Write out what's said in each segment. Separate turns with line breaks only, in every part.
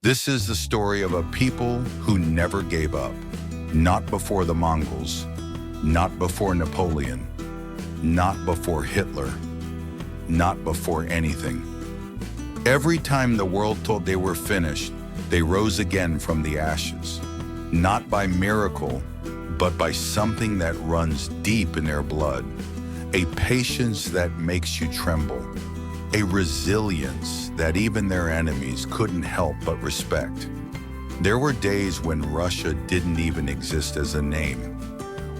This is the story of a people who never gave up. Not before the Mongols, not before Napoleon, not before Hitler, not before anything. Every time the world thought they were finished, they rose again from the ashes. Not by miracle, but by something that runs deep in their blood. A patience that makes you tremble. A resilience that even their enemies couldn't help but respect. There were days when Russia didn't even exist as a name,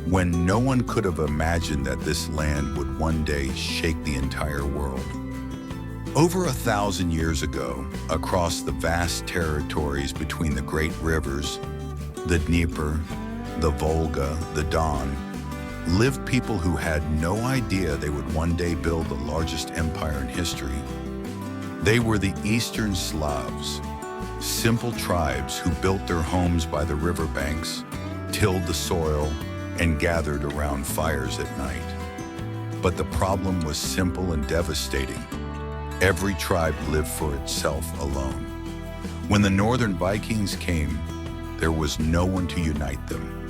when no one could have imagined that this land would one day shake the entire world. Over 1,000 years ago, across the vast territories between the great rivers, the Dnieper, the Volga, the Don, lived people who had no idea they would one day build the largest empire in history. They were the Eastern Slavs, simple tribes who built their homes by the riverbanks, tilled the soil, and gathered around fires at night. But the problem was simple and devastating. Every tribe lived for itself alone. When the northern Vikings came, there was no one to unite them.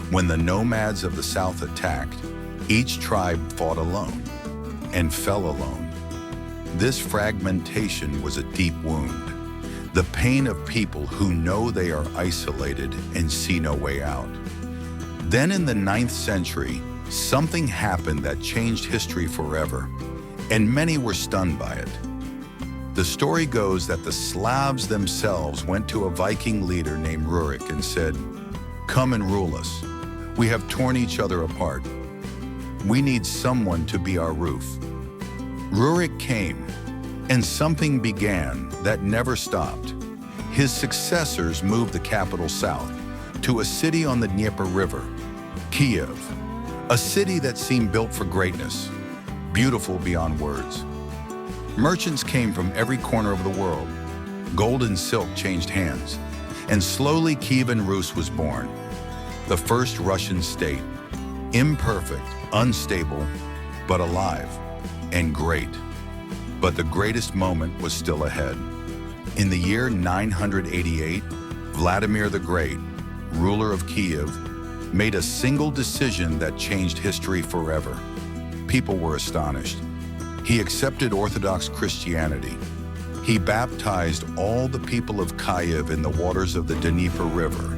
When the nomads of the south attacked, each tribe fought alone and fell alone. This fragmentation was a deep wound, the pain of people who know they are isolated and see no way out. Then in the 9th century, something happened that changed history forever, and many were stunned by it. The story goes that the Slavs themselves went to a Viking leader named Rurik and said, "Come and rule us. We have torn each other apart. We need someone to be our roof." Rurik came, and something began that never stopped. His successors moved the capital south to a city on the Dnieper River, Kiev, a city that seemed built for greatness, beautiful beyond words. Merchants came from every corner of the world. Gold and silk changed hands, and slowly Kievan Rus was born. The first Russian state, imperfect, unstable, but alive and great. But the greatest moment was still ahead. In the year 988, Vladimir the Great, ruler of Kiev, made a single decision that changed history forever. People were astonished. He accepted Orthodox Christianity. He baptized all the people of Kiev in the waters of the Dnieper River.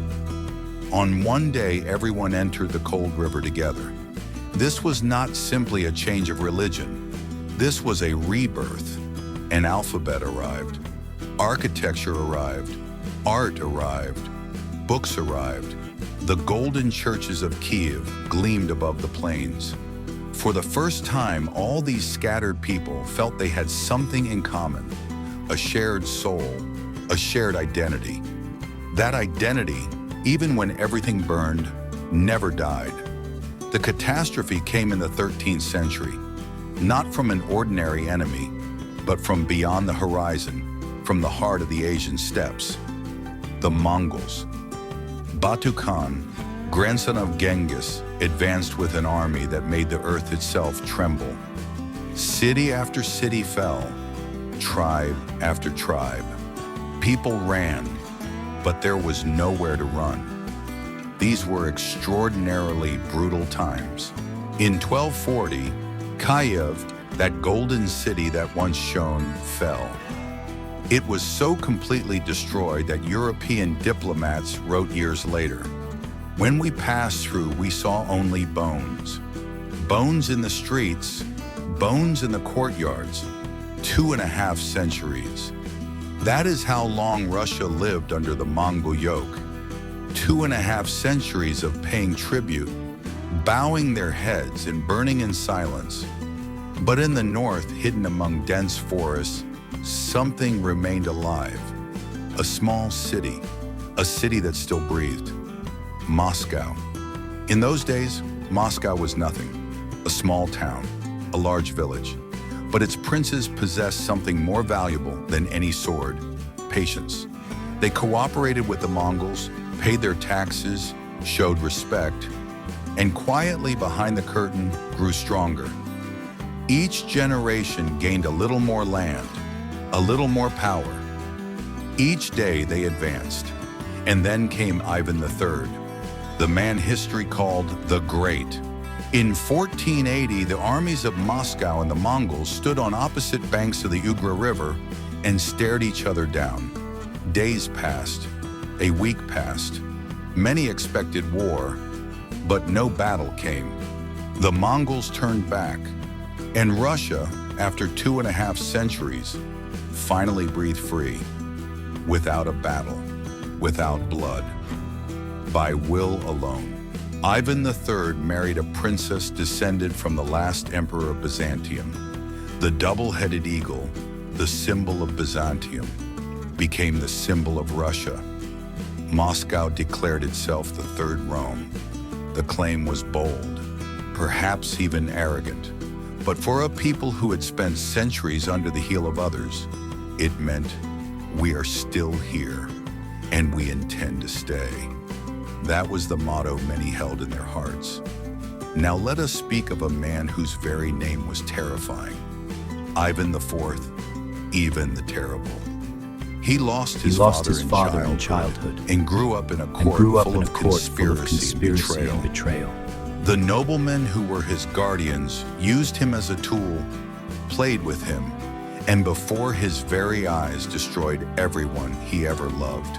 On one day, everyone entered the cold river together. This was not simply a change of religion. This was a rebirth. An alphabet arrived. Architecture arrived. Art arrived. Books arrived. The golden churches of Kiev gleamed above the plains. For the first time, all these scattered people felt they had something in common, a shared soul, a shared identity. That identity, even when everything burned, never died. The catastrophe came in the 13th century, not from an ordinary enemy, but from beyond the horizon, from the heart of the Asian steppes. The Mongols. Batu Khan, grandson of Genghis, advanced with an army that made the earth itself tremble. City after city fell, tribe after tribe. People ran, but there was nowhere to run. These were extraordinarily brutal times. In 1240, Kiev, that golden city that once shone, fell. It was so completely destroyed that European diplomats wrote years later, "When we passed through, we saw only bones. Bones in the streets, bones in the courtyards, 2.5 centuries. That is how long Russia lived under the Mongol yoke. 2.5 centuries of paying tribute, bowing their heads and burning in silence. But in the north, hidden among dense forests, something remained alive. A small city, a city that still breathed. Moscow. In those days, Moscow was nothing. A small town, a large village. But its princes possessed something more valuable than any sword: patience. They cooperated with the Mongols, paid their taxes, showed respect, and quietly behind the curtain grew stronger. Each generation gained a little more land, a little more power, Each day they advanced, and then came Ivan III, the man history called the Great. In 1480, the armies of Moscow and the Mongols stood on opposite banks of the Ugra River and stared each other down. Days passed, a week passed. Many expected war, but no battle came. The Mongols turned back, and Russia, after 2.5 centuries, finally breathed free, without a battle, without blood, by will alone. Ivan III married a princess descended from the last emperor of Byzantium. The double-headed eagle, the symbol of Byzantium, became the symbol of Russia. Moscow declared itself the Third Rome. The claim was bold, perhaps even arrogant, but for a people who had spent centuries under the heel of others, it meant we are still here and we intend to stay. That was the motto many held in their hearts. Now let us speak of a man whose very name was terrifying. Ivan IV, even the Terrible. He lost his father in childhood and grew up in a court full of conspiracy and betrayal. The noblemen who were his guardians used him as a tool, played with him, and before his very eyes destroyed everyone he ever loved.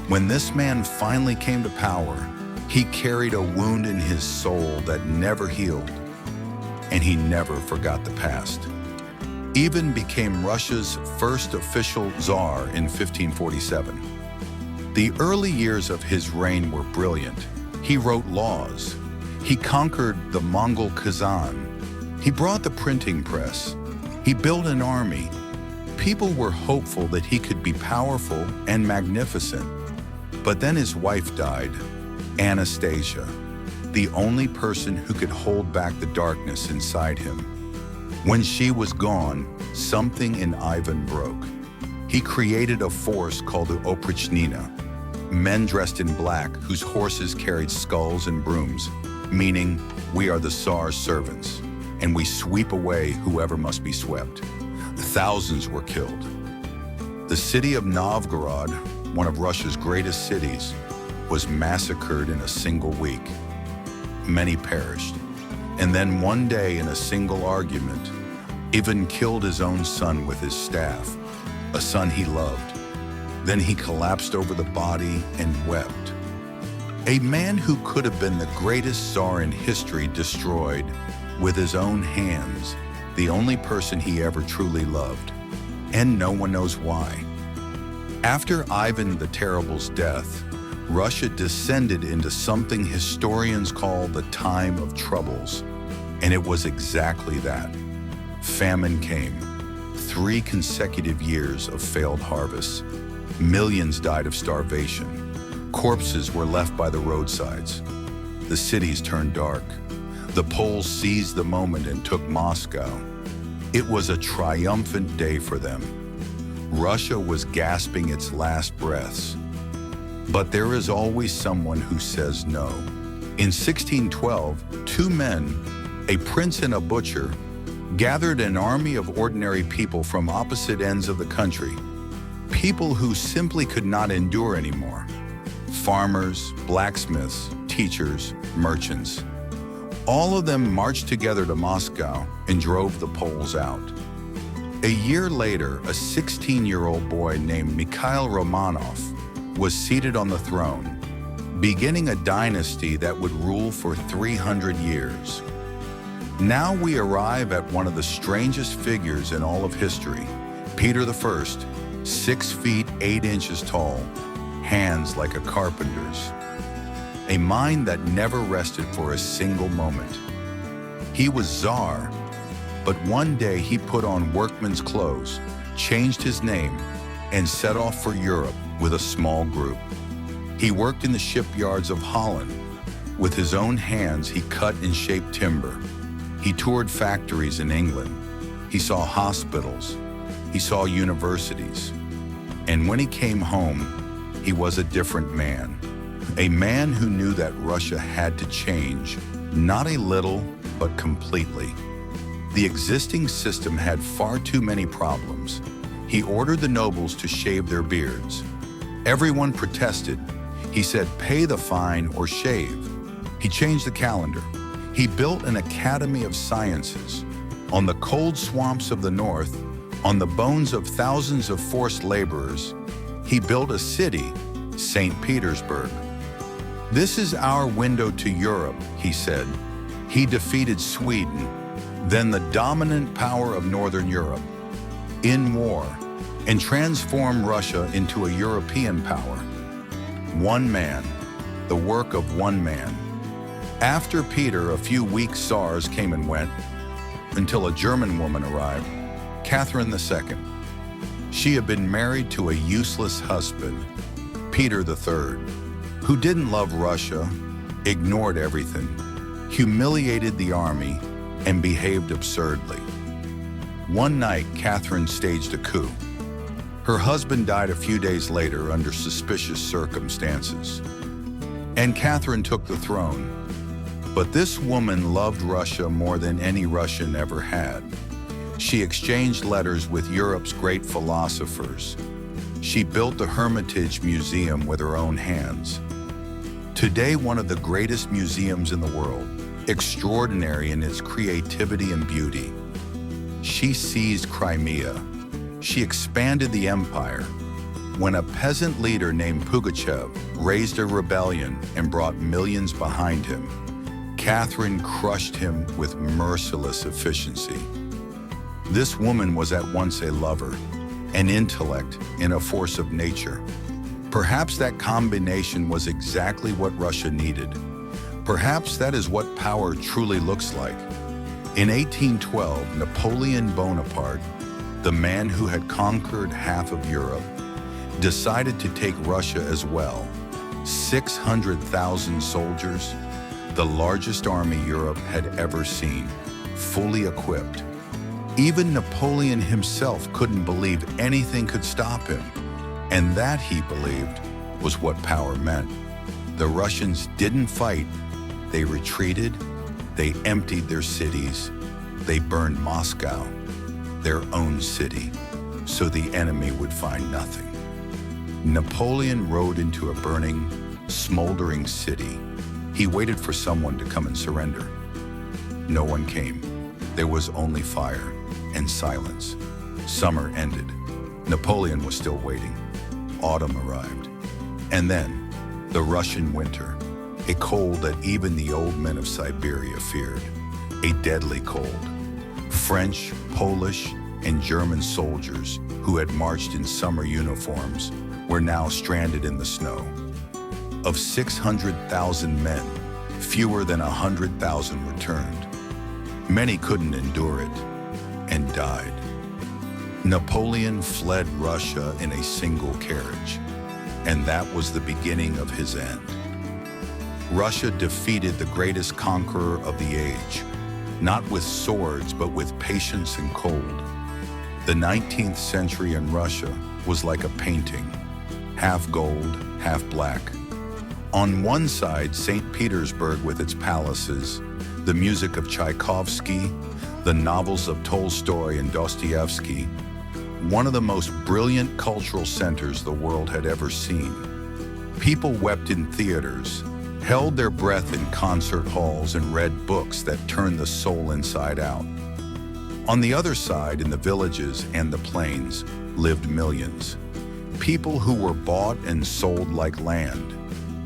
When this man finally came to power, he carried a wound in his soul that never healed, and he never forgot the past. Ivan became Russia's first official Tsar in 1547. The early years of his reign were brilliant. He wrote laws. He conquered the Mongol Kazan. He brought the printing press. He built an army. People were hopeful that he could be powerful and magnificent. But then his wife died, Anastasia, the only person who could hold back the darkness inside him. When she was gone, something in Ivan broke. He created a force called the Oprichnina, men dressed in black whose horses carried skulls and brooms, meaning we are the Tsar's servants, and we sweep away whoever must be swept. Thousands were killed. The city of Novgorod, one of Russia's greatest cities, was massacred in a single week. Many perished. And then one day in a single argument, Ivan killed his own son with his staff, a son he loved. Then he collapsed over the body and wept. A man who could have been the greatest Tsar in history destroyed, with his own hands, the only person he ever truly loved. And no one knows why. After Ivan the Terrible's death, Russia descended into something historians call the time of troubles. And it was exactly that. Famine came. 3 consecutive years of failed harvests. Millions died of starvation. Corpses were left by the roadsides. The cities turned dark. The Poles seized the moment and took Moscow. It was a triumphant day for them. Russia was gasping its last breaths. But there is always someone who says no. In 1612, 2 men, a prince and a butcher, gathered an army of ordinary people from opposite ends of the country, people who simply could not endure anymore. Farmers, blacksmiths, teachers, merchants. All of them marched together to Moscow and drove the Poles out. A year later, a 16-year-old boy named Mikhail Romanov was seated on the throne, beginning a dynasty that would rule for 300 years. Now we arrive at one of the strangest figures in all of history, Peter I, 6 feet 8 inches tall, hands like a carpenter's, a mind that never rested for a single moment. He was Tsar, but one day he put on workman's clothes, changed his name, and set off for Europe with a small group. He worked in the shipyards of Holland. With his own hands, he cut and shaped timber. He toured factories in England. He saw hospitals. He saw universities. And when he came home, he was a different man. A man who knew that Russia had to change, not a little, but completely. The existing system had far too many problems. He ordered the nobles to shave their beards. Everyone protested. He said, pay the fine or shave. He changed the calendar. He built an academy of sciences. On the cold swamps of the north, on the bones of thousands of forced laborers, he built a city, St. Petersburg. This is our window to Europe, he said. He defeated Sweden, then the dominant power of Northern Europe, in war, and transformed Russia into a European power. One man, the work of one man. After Peter, a few weak Tsars came and went, until a German woman arrived, Catherine II. She had been married to a useless husband, Peter III, who didn't love Russia, ignored everything, humiliated the army, and behaved absurdly. One night, Catherine staged a coup. Her husband died a few days later under suspicious circumstances, and Catherine took the throne. But this woman loved Russia more than any Russian ever had. She exchanged letters with Europe's great philosophers. She built the Hermitage Museum with her own hands. Today, one of the greatest museums in the world, extraordinary in its creativity and beauty. She seized Crimea. She expanded the empire. When a peasant leader named Pugachev raised a rebellion and brought millions behind him, Catherine crushed him with merciless efficiency. This woman was at once a lover, an intellect, and a force of nature. Perhaps that combination was exactly what Russia needed. Perhaps that is what power truly looks like. In 1812, Napoleon Bonaparte, the man who had conquered half of Europe, decided to take Russia as well. 600,000 soldiers, the largest army Europe had ever seen, fully equipped. Even Napoleon himself couldn't believe anything could stop him. And that, he believed, was what power meant. The Russians didn't fight. They retreated. They emptied their cities. They burned Moscow, their own city, so the enemy would find nothing. Napoleon rode into a burning, smoldering city. He waited for someone to come and surrender. No one came. There was only fire and silence. Summer ended. Napoleon was still waiting. Autumn arrived. And then, the Russian winter, a cold that even the old men of Siberia feared, a deadly cold. French, Polish, and German soldiers who had marched in summer uniforms were now stranded in the snow. Of 600,000 men, fewer than 100,000 returned. Many couldn't endure it and died. Napoleon fled Russia in a single carriage, and that was the beginning of his end. Russia defeated the greatest conqueror of the age, not with swords, but with patience and cold. The 19th century in Russia was like a painting, half gold, half black. On one side, St. Petersburg with its palaces, the music of Tchaikovsky, the novels of Tolstoy and Dostoevsky, one of the most brilliant cultural centers the world had ever seen. People wept in theaters, held their breath in concert halls, and read books that turned the soul inside out. On the other side, in the villages and the plains, lived millions. People who were bought and sold like land,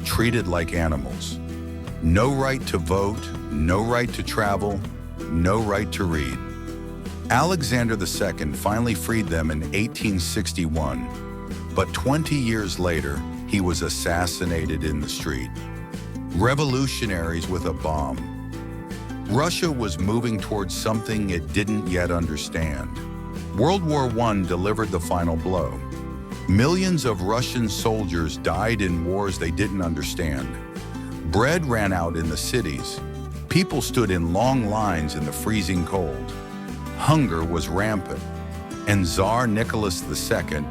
treated like animals. No right to vote, no right to travel, no right to read. Alexander II finally freed them in 1861, but 20 years later, he was assassinated in the street. Revolutionaries with a bomb. Russia was moving towards something it didn't yet understand. World War I delivered the final blow. Millions of Russian soldiers died in wars they didn't understand. Bread ran out in the cities. People stood in long lines in the freezing cold. Hunger was rampant. And Tsar Nicholas II,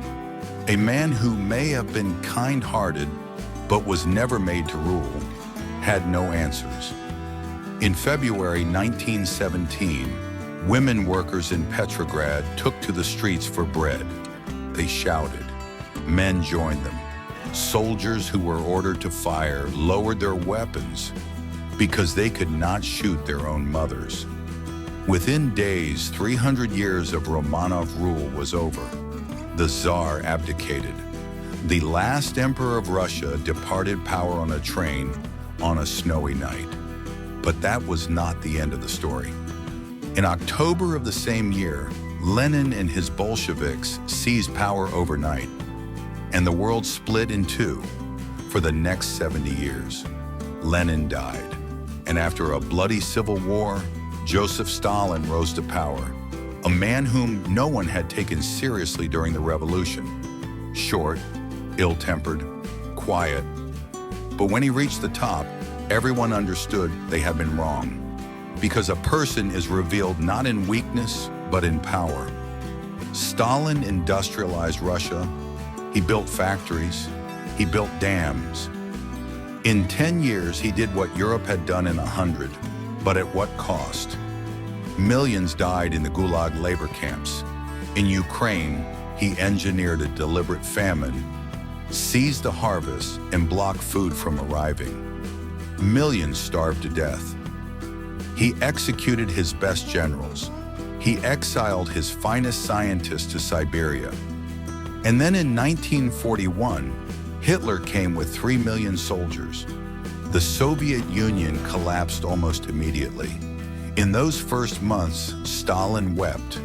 a man who may have been kind-hearted but was never made to rule, had no answers. In February 1917, women workers in Petrograd took to the streets for bread. They shouted. Men joined them. Soldiers who were ordered to fire lowered their weapons because they could not shoot their own mothers. Within days, 300 years of Romanov rule was over. The Tsar abdicated. The last emperor of Russia departed power on a train on a snowy night. But that was not the end of the story. In October of the same year, Lenin and his Bolsheviks seized power overnight, and the world split in two for the next 70 years. Lenin died, and after a bloody civil war, Joseph Stalin rose to power, a man whom no one had taken seriously during the revolution. Short, ill-tempered, quiet. But when he reached the top, everyone understood they had been wrong, because a person is revealed not in weakness, but in power. Stalin industrialized Russia. He built factories. He built dams. In 10 years, he did what Europe had done in 100, but at what cost? Millions died in the Gulag labor camps. In Ukraine, he engineered a deliberate famine, seized the harvest, and blocked food from arriving. Millions starved to death. He executed his best generals. He exiled his finest scientists to Siberia. And then in 1941, Hitler came with 3 million soldiers. The Soviet Union collapsed almost immediately. In those first months, Stalin wept,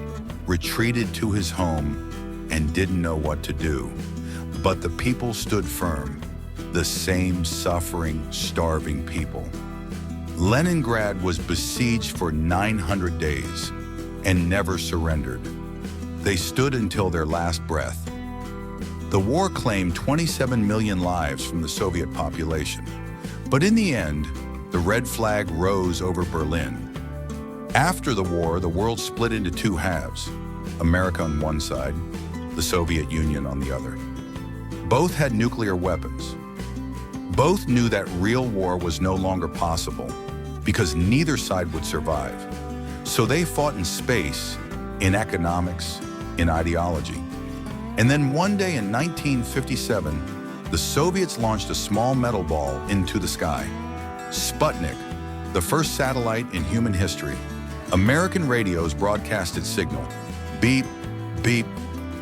retreated to his home, and didn't know what to do. But the people stood firm, the same suffering, starving people. Leningrad was besieged for 900 days and never surrendered. They stood until their last breath. The war claimed 27 million lives from the Soviet population. But in the end, the red flag rose over Berlin. After the war, the world split into two halves, America on one side, the Soviet Union on the other. Both had nuclear weapons. Both knew that real war was no longer possible because neither side would survive. So they fought in space, in economics, in ideology. And then one day in 1957, the Soviets launched a small metal ball into the sky. Sputnik, the first satellite in human history. American radios broadcast its signal. Beep, beep,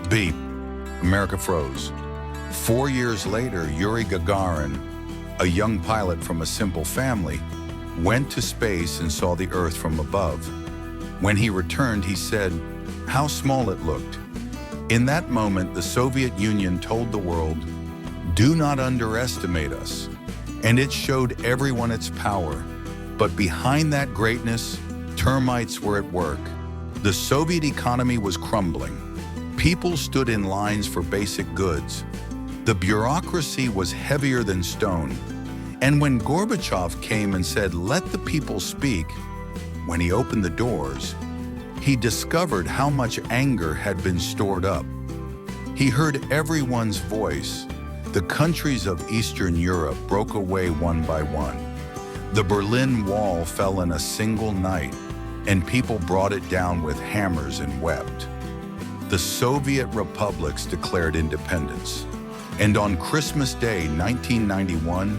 beep. America froze. 4 years later, Yuri Gagarin, a young pilot from a simple family, went to space and saw the Earth from above. When he returned, he said how small it looked. In that moment, the Soviet Union told the world, "Do not underestimate us." And it showed everyone its power. But behind that greatness, termites were at work. The Soviet economy was crumbling. People stood in lines for basic goods. The bureaucracy was heavier than stone. And when Gorbachev came and said, "Let the people speak," when he opened the doors, he discovered how much anger had been stored up. He heard everyone's voice. The countries of Eastern Europe broke away one by one. The Berlin Wall fell in a single night, and people brought it down with hammers and wept. The Soviet republics declared independence. And on Christmas Day, 1991,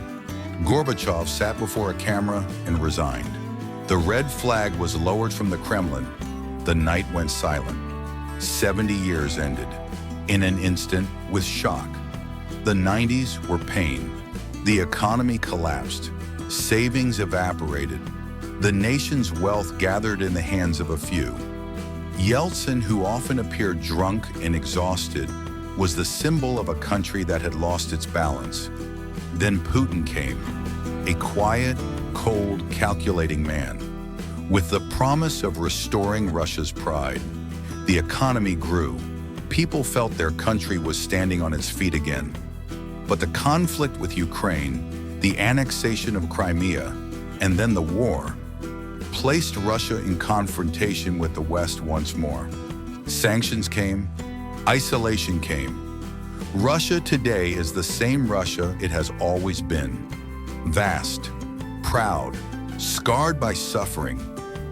Gorbachev sat before a camera and resigned. The red flag was lowered from the Kremlin. The night went silent. 70 years ended. In an instant, with shock. The 90s were pain. The economy collapsed. Savings evaporated. The nation's wealth gathered in the hands of a few. Yeltsin, who often appeared drunk and exhausted, was the symbol of a country that had lost its balance. Then Putin came, a quiet, cold, calculating man. With the promise of restoring Russia's pride, the economy grew. People felt their country was standing on its feet again. But the conflict with Ukraine, the annexation of Crimea, and then the war, placed Russia in confrontation with the West once more. Sanctions came, isolation came. Russia today is the same Russia it has always been. Vast, proud, scarred by suffering,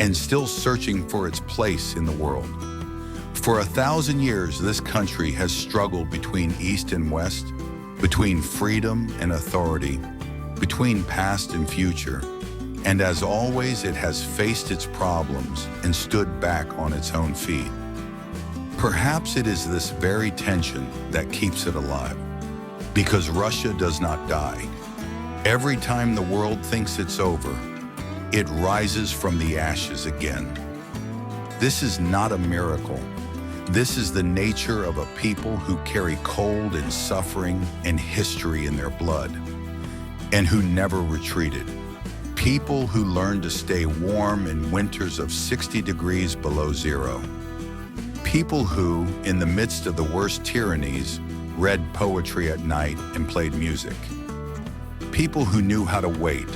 and still searching for its place in the world. For 1,000 years, this country has struggled between East and West, between freedom and authority, between past and future. And as always, it has faced its problems and stood back on its own feet. Perhaps it is this very tension that keeps it alive, because Russia does not die. Every time the world thinks it's over, it rises from the ashes again. This is not a miracle. This is the nature of a people who carry cold and suffering and history in their blood, and who never retreated. People who learned to stay warm in winters of 60 degrees below zero. People who, in the midst of the worst tyrannies, read poetry at night and played music. People who knew how to wait,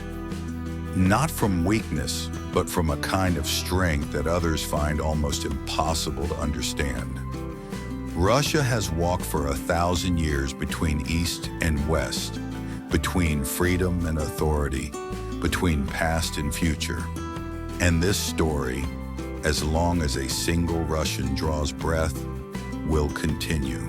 not from weakness, but from a kind of strength that others find almost impossible to understand. Russia has walked for 1,000 years between East and West, between freedom and authority, between past and future. And this story, as long as a single Russian draws breath, will continue.